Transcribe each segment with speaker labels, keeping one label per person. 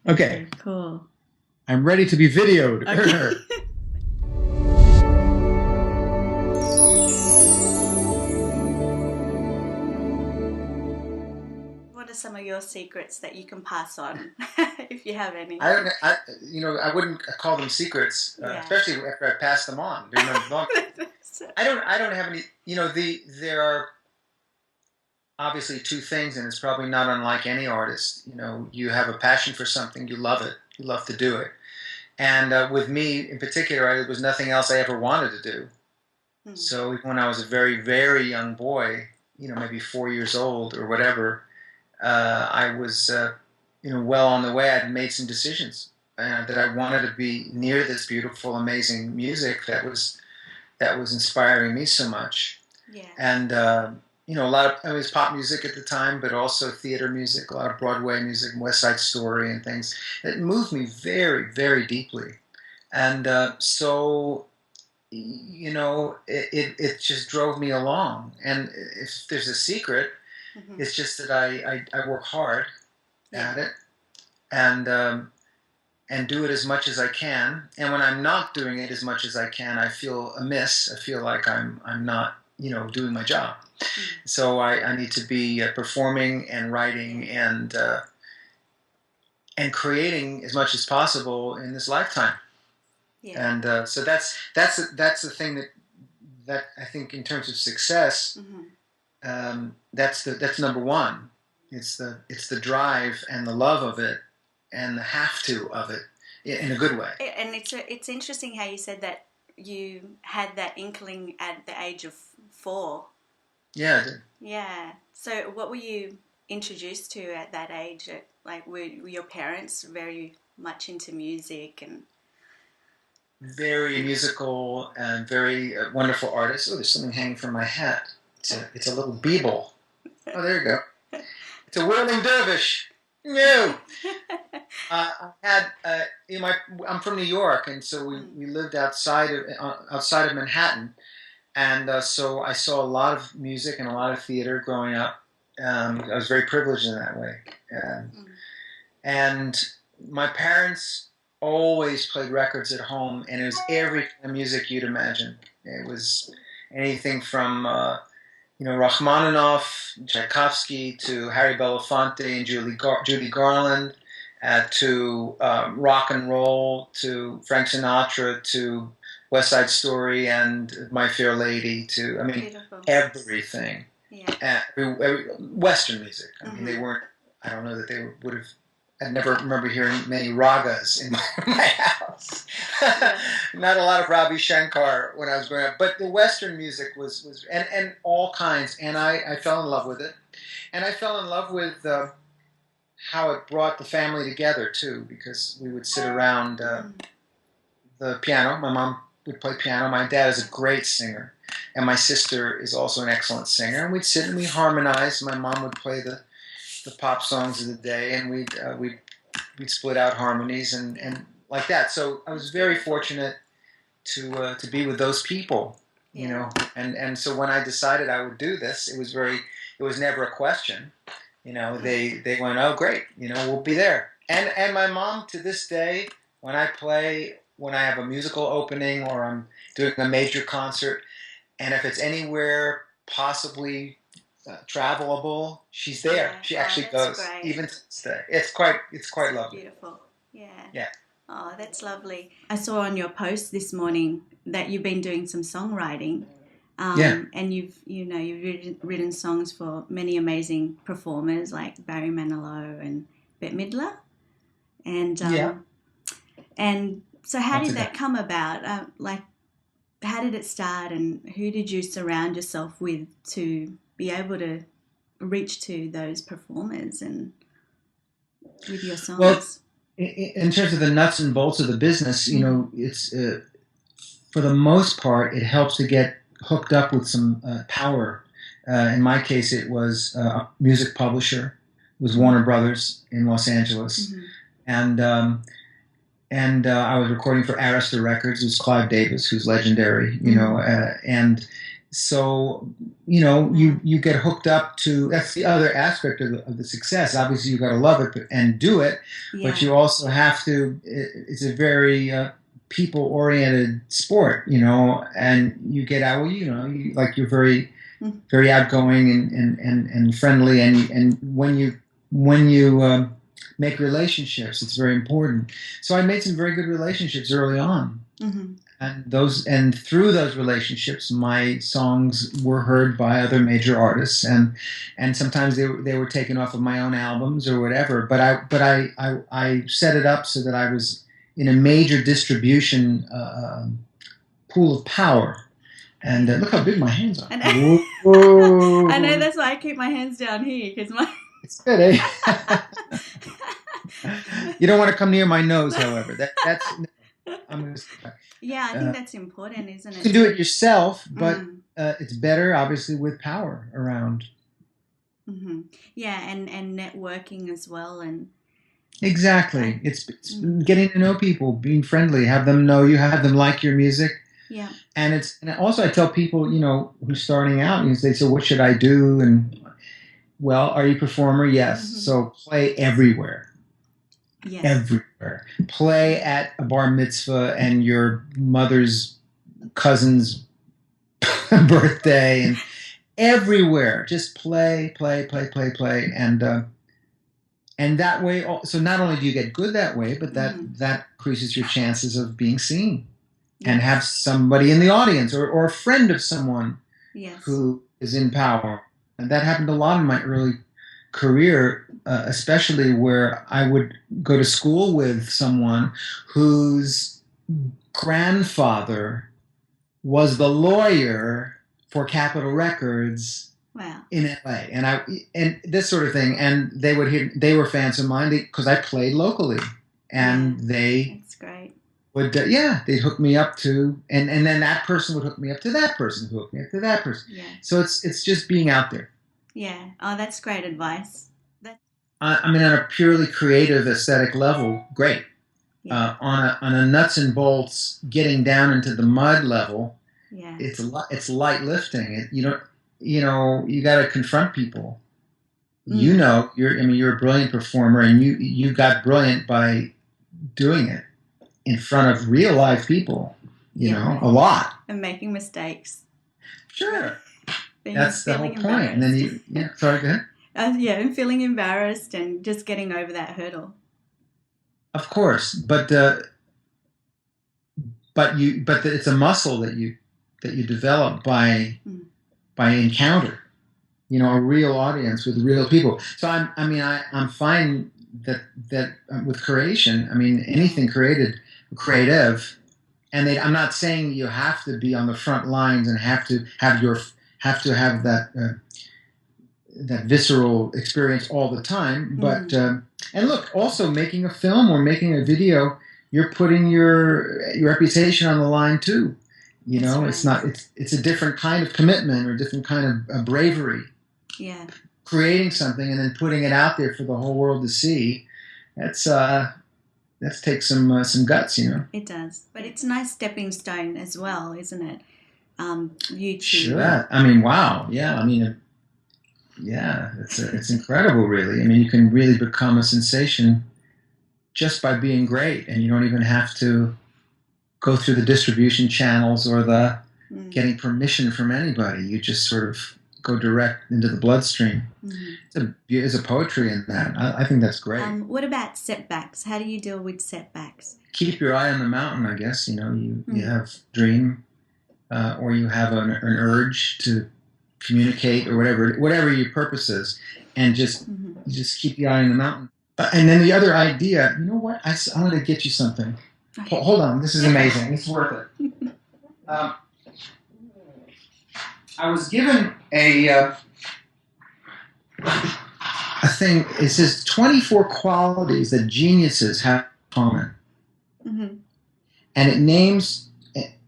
Speaker 1: Okay,
Speaker 2: Cool.
Speaker 1: I'm ready to be videoed.
Speaker 2: Okay. What are some of your secrets that you can pass on, if you have any?
Speaker 1: I don't, I, I wouldn't call them secrets,
Speaker 2: Yeah.
Speaker 1: especially after I pass them on during my book. I don't have any. There are obviously two things, and it's probably not unlike any artist. You have a passion for something, you love it, you love to do it. And with me in particular, there was nothing else I ever wanted to do. So even when I was a very, very young boy, maybe 4 years old or whatever, I was, well on the way. I'd made some decisions that I wanted to be near this beautiful, amazing music that was inspiring me so much.
Speaker 2: Yeah.
Speaker 1: And a lot of it was pop music at the time, but also theater music, a lot of Broadway music, West Side Story, and things. It moved me very, very deeply, and so it just drove me along. And if there's a secret, it's just that I work hard at it, and do it as much as I can. And when I'm not doing it as much as I can, I feel amiss. I feel like I'm not doing my job. So I need to be performing and writing and creating as much as possible in this lifetime. Yeah. And so that's the thing that I think in terms of success, that's number one. It's the drive and the love of it and the have to of it in a good way.
Speaker 2: And it's interesting how you said that you had that inkling at the age of 4.
Speaker 1: Yeah, I did.
Speaker 2: Yeah. So what were you introduced to at that age? Like, were your parents very much into music and...
Speaker 1: Very musical and very wonderful artists. Oh, there's something hanging from my hat. It's a little beeble. Oh, there you go. It's a whirling dervish. No. I had I'm from New York, and so we lived outside of Manhattan, and so I saw a lot of music and a lot of theater growing up. I was very privileged in that way, and my parents always played records at home, and it was every kind of music you'd imagine. It was anything from Rachmaninoff, Tchaikovsky, to Harry Belafonte and Judy Garland, to rock and roll, to Frank Sinatra, to West Side Story and My Fair Lady, to
Speaker 2: Beautiful.
Speaker 1: Everything.
Speaker 2: Yeah.
Speaker 1: Western music. I mean, they weren't. I don't know that they would have. I never remember hearing many ragas in my house. Not a lot of Ravi Shankar when I was growing up, but the Western music was and all kinds, and I fell in love with it, and I fell in love with how it brought the family together too, because we would sit around the piano. My mom would play piano. My dad is a great singer, and my sister is also an excellent singer, and we'd sit and we harmonize. My mom would play the pop songs of the day, and we'd split out harmonies and like that. So I was very fortunate to be with those people, and so when I decided I would do this, it was never a question. They went, oh great, we'll be there. And my mom to this day, when I have a musical opening or I'm doing a major concert, and if it's anywhere possibly travelable, she's there.
Speaker 2: Yeah.
Speaker 1: She actually goes,
Speaker 2: great.
Speaker 1: even to this day. It's quite lovely.
Speaker 2: Beautiful. Yeah.
Speaker 1: Yeah.
Speaker 2: Oh, that's lovely. I saw on your post this morning that you've been doing some songwriting. And you've written songs for many amazing performers like Barry Manilow and Bette Midler. And and so how did that come about? How did it start, and who did you surround yourself with to be able to reach to those performers and with your songs?
Speaker 1: Well, in terms of the nuts and bolts of the business, it's for the most part, it helps to get hooked up with some power. In my case, it was a music publisher. It was Warner Brothers in Los Angeles, and I was recording for Arista Records. It was Clive Davis, who's legendary, and so you get hooked up to, that's the other aspect of the success. Obviously you got to love it and do it, but you also have to, it's a very people oriented sport, and you get out, like you're very very outgoing and friendly, and when you make relationships, it's very important. So I made some very good relationships early on. And through those relationships, my songs were heard by other major artists, and sometimes they were taken off of my own albums or whatever. But I set it up so that I was in a major distribution pool of power. And look how big my hands are.
Speaker 2: I know, that's why I keep my hands down here, because my...
Speaker 1: It's good, eh? You don't want to come near my nose, however. That's... I'm gonna...
Speaker 2: Yeah, I think that's important, isn't it?
Speaker 1: You can do it yourself, but it's better, obviously, with power around.
Speaker 2: Yeah, and networking as well, and...
Speaker 1: Exactly. It's getting to know people, being friendly, have them know you, have them like your music.
Speaker 2: Yeah.
Speaker 1: And also I tell people, who's starting out, and they say, what should I do? And, well, are you a performer? Yes. So play everywhere.
Speaker 2: Yeah.
Speaker 1: Everywhere. Play at a bar mitzvah and your mother's cousin's birthday, and everywhere. Just play. And that way, so not only do you get good that way, but that increases your chances of being seen. And have somebody in the audience or a friend of someone who is in power. And that happened a lot in my early career, especially where I would go to school with someone whose grandfather was the lawyer for Capitol Records in LA. And this sort of thing. And they were fans of mine because I played locally. And
Speaker 2: that's great.
Speaker 1: They'd hook me up to, and then that person would hook me up to that person who hooked me up to that person. Yeah. So it's just being out there.
Speaker 2: Yeah. Oh, that's great advice.
Speaker 1: I mean, on a purely creative, aesthetic level, great. Yeah. On a nuts and bolts, getting down into the mud level, it's light lifting. You got to confront people. You're a brilliant performer, and you got brilliant by doing it in front of real live people, a lot.
Speaker 2: And making mistakes.
Speaker 1: Sure. That's the whole point. And then sorry, go ahead.
Speaker 2: And feeling embarrassed and just getting over that hurdle.
Speaker 1: Of course, but it's a muscle that you develop by encounter, a real audience with real people. So I'm fine that with creation. I mean, anything creative, and I'm not saying you have to be on the front lines and have to have that that visceral experience all the time. But and look, also making a film or making a video, you're putting your reputation on the line too. It's a different kind of commitment or a different kind of bravery.
Speaker 2: Yeah.
Speaker 1: Creating something and then putting it out there for the whole world to see. That takes some guts,
Speaker 2: It does, but it's a nice stepping stone as well, isn't it? YouTube.
Speaker 1: Sure. I mean, wow. Yeah. I mean, it's incredible, really. I mean, you can really become a sensation just by being great, and you don't even have to go through the distribution channels or the getting permission from anybody. You just sort of go direct into the bloodstream. There's a poetry in that. I think that's great.
Speaker 2: What about setbacks? How do you deal with setbacks?
Speaker 1: Keep your eye on the mountain, I guess. You have dream, or you have an urge to communicate, or whatever your purpose is, and just keep the eye on the mountain. And then the other idea, you know what? I'm going to get you something. Okay. Hold on, this is amazing. It's worth it. I was given a thing. It says 24 qualities that geniuses have in common, and it names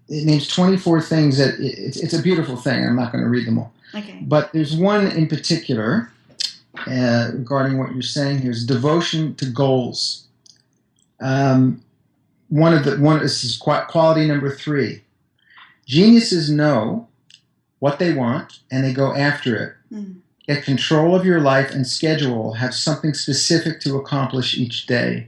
Speaker 1: 24 things that it's a beautiful thing. I'm not going to read them all.
Speaker 2: Okay.
Speaker 1: But there's one in particular regarding what you're saying here is devotion to goals. This is quality number 3. Geniuses know what they want, and they go after it. Get control of your life and schedule. Have something specific to accomplish each day.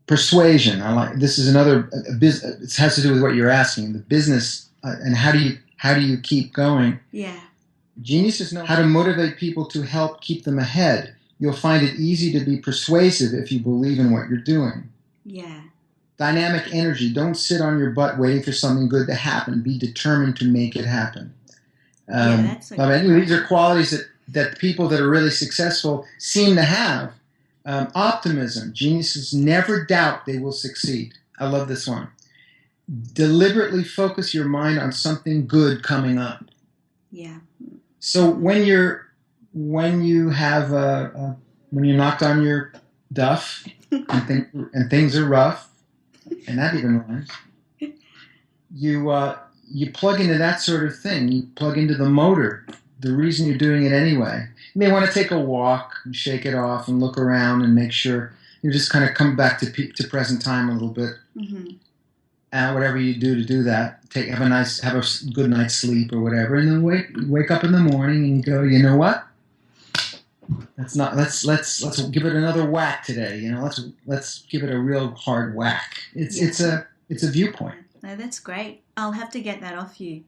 Speaker 1: Persuasion. This is another. It has to do with what you're asking. The business and how do you keep going?
Speaker 2: Yeah.
Speaker 1: Geniuses know how to motivate people to help keep them ahead. You'll find it easy to be persuasive if you believe in what you're doing.
Speaker 2: Yeah.
Speaker 1: Dynamic energy. Don't sit on your butt waiting for something good to happen. Be determined to make it happen.
Speaker 2: That's
Speaker 1: these are qualities that people that are really successful seem to have. Optimism. Geniuses never doubt they will succeed. I love this one. Deliberately focus your mind on something good coming up.
Speaker 2: Yeah.
Speaker 1: So when you're knocked on your duff and things are rough, and that even rhymes, you plug into that sort of thing. You plug into the motor, the reason you're doing it anyway. You may want to take a walk and shake it off and look around and make sure you just kind of come back to present time a little bit. Whatever you do to do that, have a good night's sleep or whatever, and then wake up in the morning and you go, you know what? Let's give it another whack today. You know, let's give it a real hard whack. It's a viewpoint.
Speaker 2: No, that's great. I'll have to get that off you.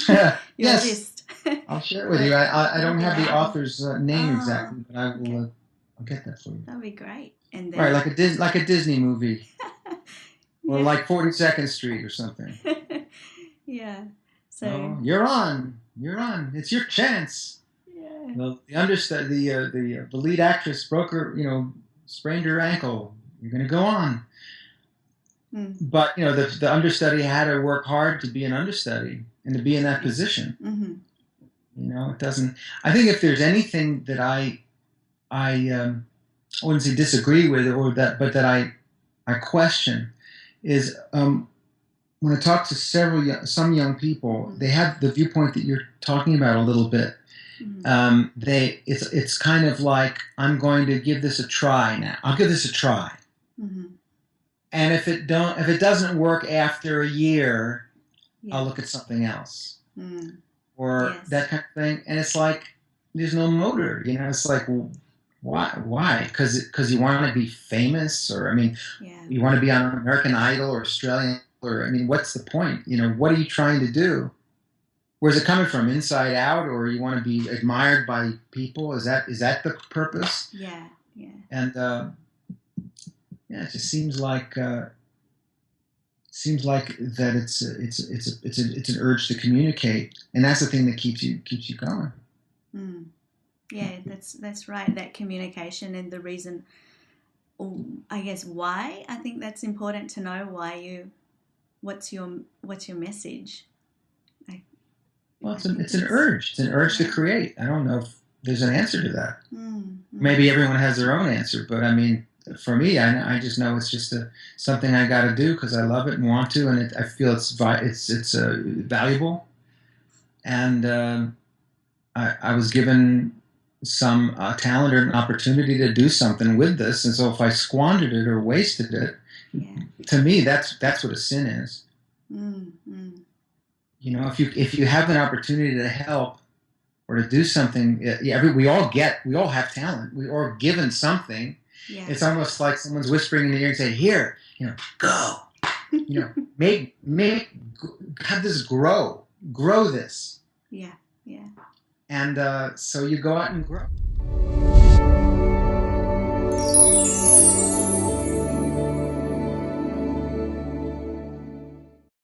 Speaker 1: Your
Speaker 2: yes. List.
Speaker 1: I'll share it with you. I don't have the author's name exactly, but I will. I'll get that for you.
Speaker 2: That'll be great. And then...
Speaker 1: Right, like a Disney movie, or like 42nd Street or something.
Speaker 2: Yeah. So
Speaker 1: you're on. It's your chance.
Speaker 2: Yeah.
Speaker 1: The lead actress sprained her ankle. You're going to go on. But the understudy had to work hard to be an understudy and to be in that position. It doesn't. I think if there's anything that I wouldn't say disagree with, but that I question, is when I talk to some young people, they have the viewpoint that you're talking about a little bit. It's kind of like, I'm going to give this a try now. I'll give this a try. And if it doesn't work after a year, I'll look at something else, or that kind of thing. And it's like there's no motor, It's like, why? Because you want to be famous, or you want to be on American Idol or Australian, or what's the point? What are you trying to do? Where's it coming from? Inside out, or you want to be admired by people? Is that the purpose?
Speaker 2: Yeah.
Speaker 1: And it just seems like that it's an urge to communicate, and that's the thing that keeps you going.
Speaker 2: Yeah, that's right. That communication, and the reason, I guess, why. I think that's important to know. What's your message?
Speaker 1: Well, it's an urge. It's an urge to create. I don't know if there's an answer to that. Maybe everyone has their own answer, but for me, I just know it's just something I got to do because I love it and want to, and I feel it's valuable. And I was given some talent or an opportunity to do something with this, and so if I squandered it or wasted it, to me, that's what a sin is. If you have an opportunity to help or to do something, we all have talent. We all given something.
Speaker 2: Yeah.
Speaker 1: It's almost like someone's whispering in the ear and saying, "Here, go, have this grow this."
Speaker 2: Yeah.
Speaker 1: And so you go out and grow.